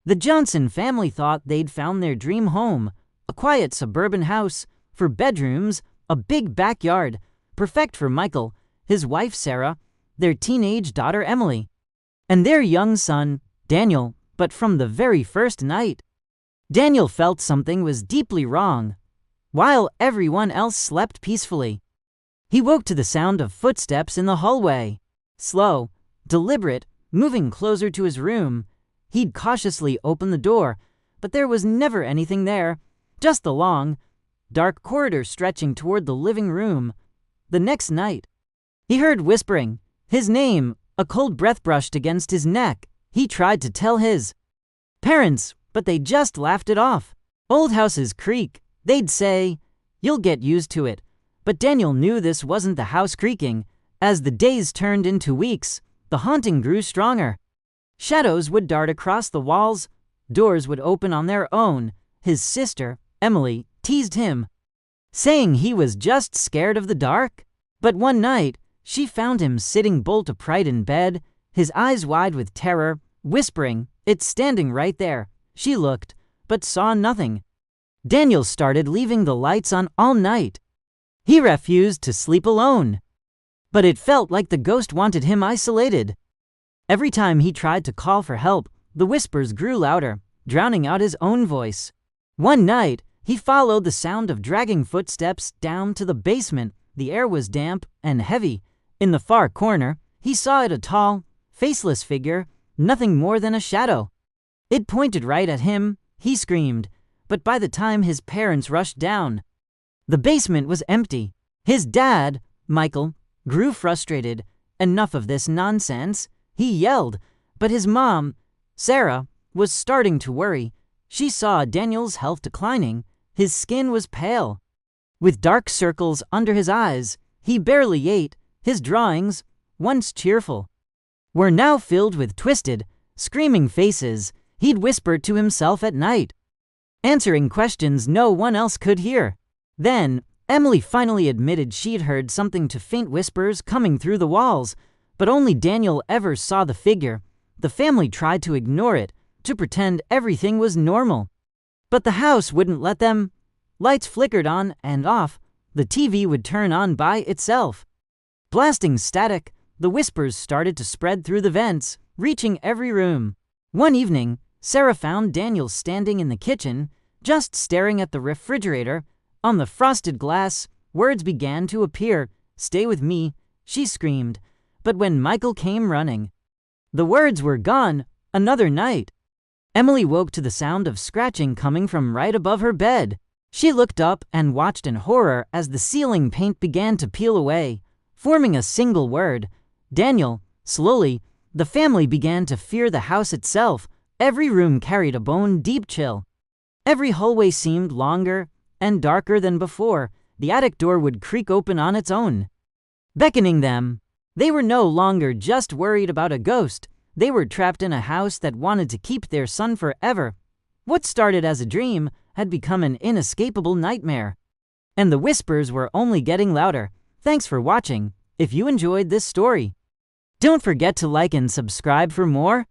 The Johnson family thought they'd found their dream home, a quiet suburban house, for bedrooms, a big backyard, perfect for Michael, his wife Sarah, their teenage daughter Emily, and their young son, Daniel. But from the very first night, Daniel felt something was deeply wrong. While everyone else slept peacefully, he woke to the sound of footsteps in the hallway. Slow, deliberate, moving closer to his room. He'd cautiously open the door, but there was never anything there, just the long, dark corridor stretching toward the living room. The next night, he heard whispering, his name. A cold breath brushed against his neck. He tried to tell his parents, but they just laughed it off. Old houses creak, they'd say. You'll get used to it. But Daniel knew this wasn't the house creaking. As the days turned into weeks, the haunting grew stronger. Shadows would dart across the walls. Doors would open on their own. His sister, Emily, teased him, saying he was just scared of the dark. But one night, she found him sitting bolt upright in bed, his eyes wide with terror, whispering, "It's standing right there." She looked, but saw nothing. Daniel started leaving the lights on all night. He refused to sleep alone, but it felt like the ghost wanted him isolated. Every time he tried to call for help, the whispers grew louder, drowning out his own voice. One night, he followed the sound of dragging footsteps down to the basement. The air was damp and heavy. In the far corner, he saw a tall, faceless figure, nothing more than a shadow. It pointed right at him. He screamed, but by the time his parents rushed down, the basement was empty. His dad, Michael, grew frustrated. Enough of this nonsense, he yelled, but his mom, Sarah, was starting to worry. She saw Daniel's health declining. His skin was pale, with dark circles under his eyes. He barely ate. His drawings, once cheerful, were now filled with twisted, screaming faces. He'd whisper to himself at night, answering questions no one else could hear. Then, Emily finally admitted she'd heard something to faint whispers coming through the walls, but only Daniel ever saw the figure. The family tried to ignore it, to pretend everything was normal. But the house wouldn't let them. Lights flickered on and off. The TV would turn on by itself, blasting static. The whispers started to spread through the vents, reaching every room. One evening, Sarah found Daniel standing in the kitchen, just staring at the refrigerator. On the frosted glass, words began to appear. "Stay with me," she screamed. But when Michael came running, the words were gone. Another night, Emily woke to the sound of scratching coming from right above her bed. She looked up and watched in horror as the ceiling paint began to peel away, forming a single word, Daniel. Slowly, the family began to fear the house itself. Every room carried a bone-deep chill. Every hallway seemed longer and darker than before. The attic door would creak open on its own, beckoning them. They were no longer just worried about a ghost. They were trapped in a house that wanted to keep their son forever. What started as a dream had become an inescapable nightmare. And the whispers were only getting louder. Thanks for watching. If you enjoyed this story, don't forget to like and subscribe for more.